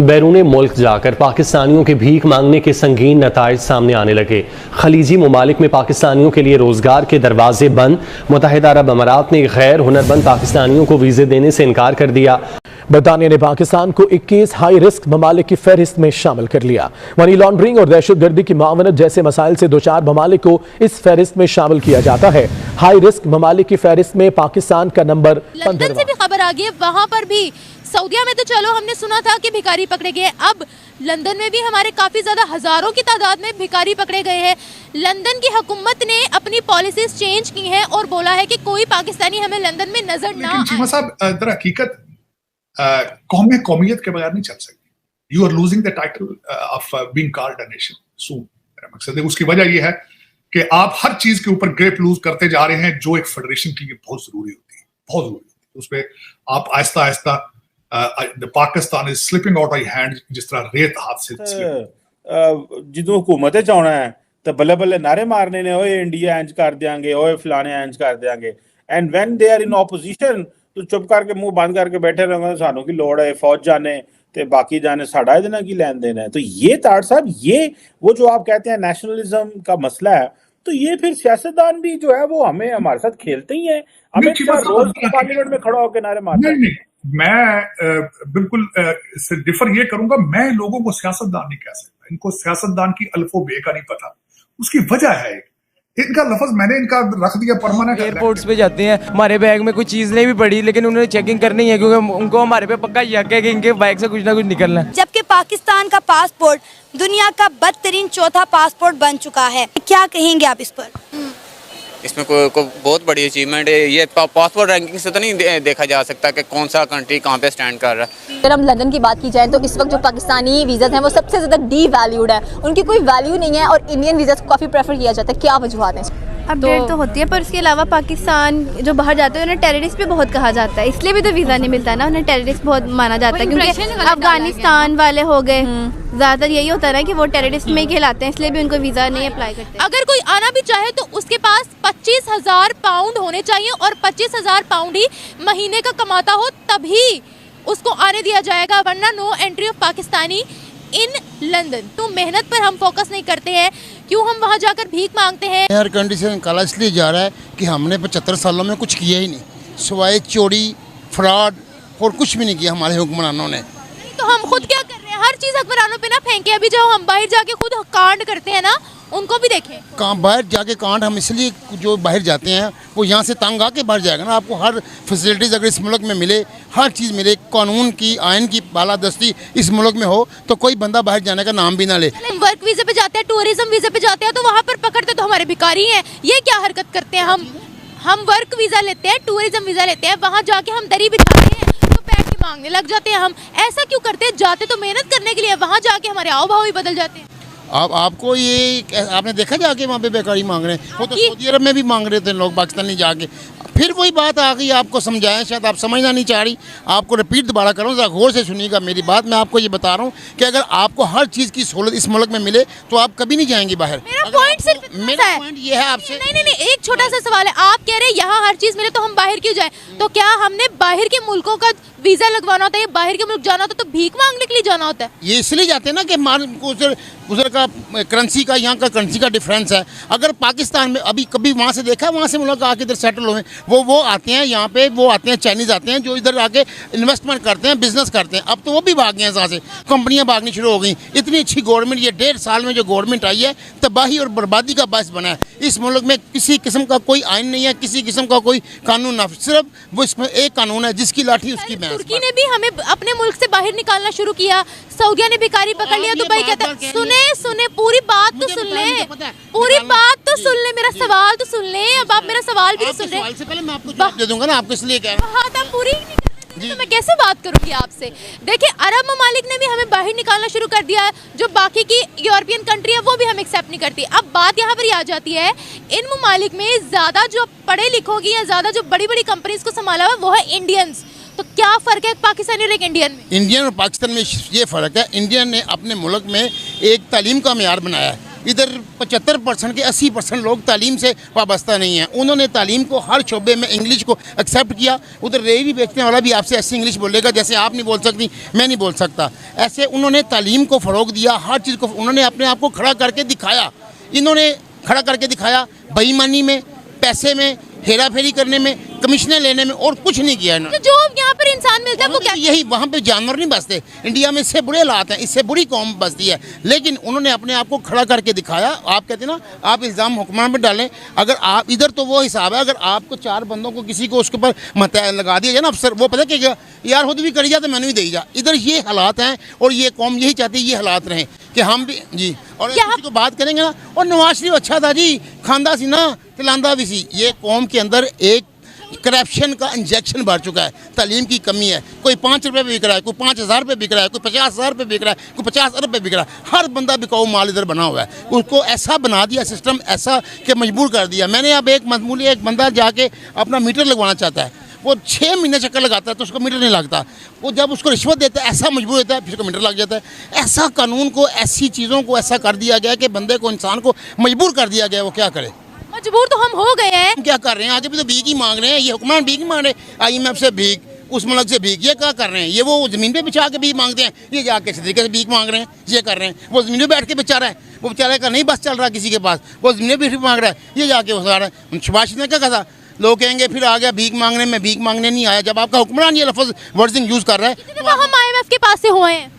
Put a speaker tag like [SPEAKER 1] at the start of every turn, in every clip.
[SPEAKER 1] बैरून मुल्क जाकर पाकिस्तानियों के भीख मांगने के संगीन नताइज सामने आने लगे। खलीजी ममालिक में पाकिस्तानियों के लिए रोजगार के दरवाजे बंद। मुत्तहिदा अरब अमारात ने गैर हुनरमंद पाकिस्तानियों को वीजे देने से इनकार कर दिया।
[SPEAKER 2] बरतानिया ने पाकिस्तान को 21 हाई रिस्क ममालिक की फहरिस्त में शामिल कर लिया। मनी लॉन्ड्रिंग और दहशतगर्दी की मावनत जैसे मसाइल से 2-4 ममालिक को इस फहरिस्त में शामिल किया जाता है। हाई रिस्क ममालिक की फहरिस्त में पाकिस्तान का नंबर 15।
[SPEAKER 3] लंदन से भी खबर आ गई है, वहां पर भी सऊदिया में तो चलो हमने सुना था कि भिखारी पकड़े गए, अब लंदन में भी हमारे काफी ज्यादा हजारों की तादाद में भिखारी पकड़े गए हैं। लंदन की हुकूमत ने अपनी पॉलिसीज चेंज की हैं और बोला है कि कोई पाकिस्तानी हमें लंदन में नजर ना आए।
[SPEAKER 4] चीमा साहब, हकीकत कौमियत के बगैर नहीं चल सकती। You are losing the title of being called a nation soon. मेरा मकसद है, उसकी वजह यह है कि आप हर चीज के ऊपर ग्रिप लूज करते जा रहे हैं जो एक फेडरेशन के लिए बहुत जरूरी होती है, बहुत जरूरी होती है। उस पर आप आहिस्ता आहिस्ता Pakistan is slipping out of hand, जिस तरह रेत हाथ से
[SPEAKER 5] ਜਦੋਂ हुकूमत च आना है तो बल्ले बल्ले नारे मारने ने, ओए इंडिया इंज कर देंगे, ओए फलाने इंज कर देंगे। And when they are in opposition तो चुप करके मुंह बंद करके बैठे रहोगे, सानू की लोड़ है फौज जाने ते बाकी जाने, साड़ा इतना की लेन देन है। तो ये ताड़ साहब, ये वो जो आप कहते हैं नेशनलिज्म का मसला है, तो ये फिर सियासतदान भी जो है वो हमें हमारे साथ खेलते ही हैं। हमें रोज पार्लियामेंट में खड़ा होकर नारे मारते हैं।
[SPEAKER 4] नहीं, मैं बिल्कुल इससे डिफर ये करूंगा। मैं लोगों को सियासतदान नहीं कह सकता, इनको सियासतदान की अल्फो बे का नहीं पता। उसकी वजह है इनका लफ्ज मैंने इनका रख दिया परमानेंट।
[SPEAKER 6] एयरपोर्ट्स पे जाते हैं, हमारे बैग में कोई चीज नहीं भी पड़ी, लेकिन उन्होंने चेकिंग करनी है क्योंकि उनको हमारे पे पक्का यकीन है कि इनके बैग से कुछ ना कुछ निकलना है।
[SPEAKER 7] जबकि पाकिस्तान का पासपोर्ट दुनिया का बदतरीन चौथा पासपोर्ट बन चुका है, क्या कहेंगे आप इस पर?
[SPEAKER 8] इसमें कोई बहुत बड़ी अचीवमेंट है। ये पासपोर्ट रैंकिंग से तो नहीं देखा जा सकता कि कौन सा कंट्री कहाँ पे स्टैंड कर रहा है।
[SPEAKER 9] अगर हम लंदन की बात की जाए तो इस वक्त जो पाकिस्तानी वीज़ा हैं वो सबसे ज़्यादा डी वैल्यूड है, उनकी कोई वैल्यू नहीं है और इंडियन वीज़ा को काफ़ी प्रेफर किया जाता है। क्या वजूहत है?
[SPEAKER 3] अपडेट तो होती है, पर उसके अलावा पाकिस्तान जो बाहर जाते हैं उन्हें टेररिस्ट भी बहुत कहा जाता है, इसलिए भी तो वीज़ा नहीं मिलता ना, उन्हें टेररिस्ट बहुत माना जाता है क्योंकि अफगानिस्तान वाले हो गए, ज़्यादातर यही होता है ना कि वो टेररिस्ट में ही कहलाते हैं, इसलिए भी उनको वीज़ा नहीं अप्लाई करते। अगर कोई आना भी चाहे तो उसके पास 25,000 पाउंड होने चाहिए और 25,000 पाउंड ही महीने का कमाता हो, तभी उसको आने दिया जाएगा, वरना no entry of Pakistani in London. तो मेहनत पर हम फोकस नहीं करते हैं, क्यों हम वहाँ जाकर भीख मांगते हैं?
[SPEAKER 10] एयर कंडीशन निकाला इसलिए जा रहा है कि हमने 75 सालों में कुछ किया ही नहीं, सिवाय चोरी फ्रॉड और कुछ भी नहीं किया हमारे हुक्मरानों ने।
[SPEAKER 3] तो हम खुद क्या कर रहे हैं? हर चीज़ हुक्मरानों पे ना फेंके। अभी जब हम बाहर जाके खुद कांड करते हैं ना, उनको भी देखें।
[SPEAKER 10] कहाँ बाहर जाके कांड हम इसलिए जो बाहर जाते हैं वो यहाँ से तंग आके बाहर जाएगा ना। आपको हर फैसिलिटीज़ अगर इस मुल्क में मिले, हर चीज़ मिले, कानून की आयन की बालादस्ती इस मुल्क में हो, तो कोई बंदा बाहर जाने का नाम भी ना ले।
[SPEAKER 3] वर्क वीज़े पे जाते हैं, टूरिज्म वीज़े पे जाते हैं, तो वहाँ पर पकड़ते तो हमारे भिखारी हैं। ये क्या हरकत करते हैं? हम वर्क वीज़ा लेते हैं, टूरिज्म वीज़ा लेते हैं, वहाँ जाके हम दरी बिछाते हैं तो पैर के मांगने लग जाते हैं। हम ऐसा क्यों करते हैं? जाते तो मेहनत करने के लिए, वहाँ जाके हमारे आओ भाव ही बदल जाते हैं।
[SPEAKER 10] आपको ये आपने देखा जाके वहाँ पे बेकारी मांग रहे हैं, वो तो सऊदी अरब में भी मांग रहे थे लोग, पाकिस्तानी जाके। फिर वही बात आ गई, आपको समझाएं, शायद आप समझना नहीं चाह रही, आपको रिपीट दोबारा करूँ, ज़रा गौर से सुनिएगा मेरी बात। मैं आपको ये बता रहा हूँ कि अगर आपको हर चीज़ की सहूलत इस मुल्क में मिले तो आप कभी नहीं जाएंगे बाहर।
[SPEAKER 3] मेरा पॉइंट
[SPEAKER 10] ये है आपसे।
[SPEAKER 3] नहीं, एक छोटा सा सवाल है। आप कह रहे हैं यहाँ हर चीज़ मिले तो हम बाहर क्यों जाएं? तो क्या हमने बाहर के मुल्कों का वीज़ा लगवाना होता है, बाहर के मुल्क जाना होता है तो भीख मांगने के लिए जाना होता है? ये
[SPEAKER 10] इसलिए जाते हैं ना कि उधर का करेंसी का, यहाँ का करेंसी का डिफरेंस है। अगर पाकिस्तान में अभी कभी वहाँ से देखा, वहाँ से मुल्क आके इधर सेटल हुए, वो आते हैं यहाँ पे, वो आते हैं चाइनीज़ आते हैं जो इधर आके इन्वेस्टमेंट करते हैं, बिजनेस करते हैं। अब तो वो भी भाग गए हैं, यहाँ से कंपनियाँ भागनी शुरू हो गई। इतनी अच्छी गवर्नमेंट, ये 1.5 साल में जो गवर्नमेंट आई है, तबाही और बर्बादी का बायस बना है। इस मुल्क में किसी किस्म का कोई आइन नहीं है, किसी किस्म का कोई कानून ना, सिर्फ वो इसमें एक कानून है जिसकी लाठी उसकी भैंस।
[SPEAKER 3] तुर्की ने भी हमें अपने मुल्क से बाहर निकालना शुरू किया, सऊदिया ने भिखारी पकड़ लिया। दुबई कहता है, सुने पूरी बात तो सुन ले, पूरी बात तो सुन ले, मेरा सवाल तो सुन ले। अब आप मेरा सवाल भी सुन रहे हैं।
[SPEAKER 10] से पहले मैं आपको जवाब दे दूंगा ना, आपको इसलिए कह रहा हूं।
[SPEAKER 3] बात आप पूरी नहीं करते तो मैं कैसे बात करूंगी आपसे? देखिए, अरब ममालिक ने भी हमें बाहर निकालना शुरू कर दिया है, जो बाकी की यूरोपियन कंट्री है वो भी हम एक्सेप्ट नहीं करती। अब बात यहाँ पर आ जाती है, इन ममालिक में ज्यादा जो पढ़े लिखों की या ज्यादा जो बड़ी बड़ी कंपनीज को संभाला हुआ वो है इंडियंस। तो क्या फ़र्क है पाकिस्तानी और एक इंडियन में?
[SPEAKER 10] इंडियन और पाकिस्तान में ये फ़र्क है, इंडियन ने अपने मुल्क में एक तालीम का मेयार बनाया है, इधर 75% के 80% लोग तालीम से वाबस्ता नहीं हैं। उन्होंने तालीम को हर शोबे में इंग्लिश को एक्सेप्ट किया। उधर रेहड़ी बेचने वाला भी आपसे ऐसी इंग्लिश बोलेगा जैसे आप नहीं बोल सकती, मैं नहीं बोल सकता। ऐसे उन्होंने तालीम को फ़रोग दिया, हर चीज़ को उन्होंने अपने आप को खड़ा करके दिखाया। इन्होंने खड़ा करके दिखाया बेईमानी में, पैसे में, हेरा फेरी करने में, कमीशनें लेने में, और कुछ नहीं किया इन्होंने।
[SPEAKER 9] तो जो यहाँ पर इंसान मिलता है वो क्या?
[SPEAKER 10] यही वहाँ पे जानवर नहीं बसते। इंडिया में इससे बुरे हालात हैं, इससे बुरी कौम बसती है, लेकिन उन्होंने अपने आप को खड़ा करके दिखाया। आप कहते हैं ना, आप इल्ज़ाम हुक्मरान पर डालें, अगर आप इधर तो वो हिसाब है, अगर आपको 4 बंदों को किसी को उसके ऊपर मत लगा दिया जाए ना अफसर, वो पता क्या यार खुद भी करी जा तो मैंने भी दे जा। इधर ये हालात हैं और ये कौम यही चाहती है ये हालात रहें कि हम भी जी। और किसी को बात करेंगे ना, और नवाज शरीफ अच्छा था जी, खांदा सी ना तिलांदा भी सी। ये कौम के अंदर एक करप्शन का इंजेक्शन बढ़ चुका है, तालीम की कमी है। कोई 5 रुपये पे बिक रहा है, कोई 5,000 रुपये बिक रहा है, कोई 50,000 रुपये बिक रहा है, कोई 50 अरब पे बिक रहा है। हर बंदा बिकाऊ माल इधर बना हुआ है। उसको ऐसा बना दिया सिस्टम, ऐसा कि मजबूर कर दिया। मैंने अब एक मामूली एक बंदा जाके अपना मीटर लगवाना चाहता है, वो 6 महीने चक्कर लगाता है तो उसको मीटर नहीं लगता। वो जब उसको रिश्वत देता है, ऐसा मजबूर होता है, फिर उसको मीटर लग जाता है। ऐसा कानून को, ऐसी चीज़ों को ऐसा कर दिया गया कि बंदे को, इंसान को मजबूर कर दिया गया। वो क्या करे?
[SPEAKER 9] मजबूर तो हम हो गए हैं।
[SPEAKER 10] हम क्या कर रहे हैं? आज भी तो भीख ही मांग रहे हैं। ये हुक्मरान भीख मांग रहे हैं, IMF से भीख, उस मुल्क से भीख। ये क्या कर रहे हैं? ये वो ज़मीन पे बिछा के भीख मांगते हैं, ये जाके इस तरीके से भीख मांग रहे हैं। ये कर रहे हैं, वो ज़मीन पे बैठ के बेचारा है, वो बेचारे का नहीं बस चल रहा किसी के पास, वो ज़मीन पे भीख मांग रहा है, ये जाके उठा रहा है। शबाश ने क्या कहा था? लोग कहेंगे फिर आ गया भीख मांगने में, भीख मांगने नहीं आया। जब आपका हुक्मरान ये लफ्ज़ वर्डिंग यूज़ कर रहा है।
[SPEAKER 9] कितनी दफा हम IMF के पास से हुए हैं?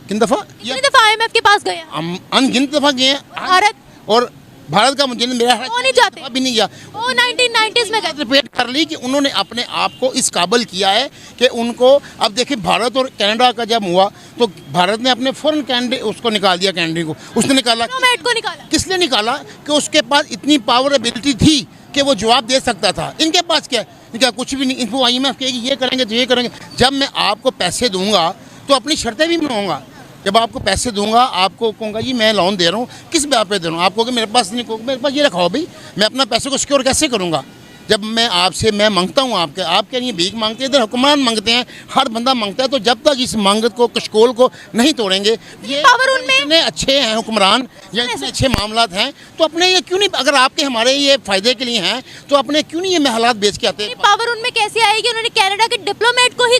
[SPEAKER 10] किन दफ़ा?
[SPEAKER 9] कितनी दफा IMF के पास गए?
[SPEAKER 10] हम अनगिनत दफ़ा गए हैं।
[SPEAKER 9] भारत
[SPEAKER 10] और भारत का मुझे मेरा
[SPEAKER 9] वो नहीं जाते,
[SPEAKER 10] अभी नहीं गया।
[SPEAKER 9] वो 1990s में गए।
[SPEAKER 10] रिपीट कर ली कि उन्होंने अपने आप को इस काबिल किया है कि उनको, अब देखिए भारत और कनाडा का जब हुआ तो भारत ने अपने फॉरेन कैंडिडेट उसको निकाल दिया, कैंडिडेट को उसने निकाला।
[SPEAKER 9] को निकाला
[SPEAKER 10] किसने निकाला? कि उसके पास इतनी पावर एबिलिटी थी कि वो जवाब दे सकता था। इनके पास क्या? इनका कुछ भी नहीं। इनको IMF कहेगी ये करेंगे तो ये करेंगे। जब मैं आपको पैसे दूंगा तो अपनी शर्तें भी बनाऊंगा। जब आपको पैसे दूंगा, आपको कहूँगा जी मैं लोन दे रहा हूँ, किस ब्याज पे दे रहा हूँ? आपको मेरे पास नहीं, को मेरे पास ये रखा हो भाई, मैं अपना पैसे को सिक्योर कैसे करूँगा? जब मैं आपसे मैं मांगता हूँ, आपके लिए भीख मांगते हैं, इधर हुक्मरान मांगते हैं, हर बंदा मांगता है। तो जब तक इस मांगत को, कशकोल को नहीं तोड़ेंगे, ये
[SPEAKER 9] पावर उनमें
[SPEAKER 10] इतने अच्छे हैं हुक्मरान या इतने अच्छे मामलात हैं, तो अपने ये क्यों नहीं, अगर आपके हमारे ये फ़ायदे के लिए हैं तो अपने क्यों नहीं ये हालात बेच के आते हैं?
[SPEAKER 9] पावर उनमें कैसे आएगी? उन्होंने कनाडा के डिप्लोमेट को ही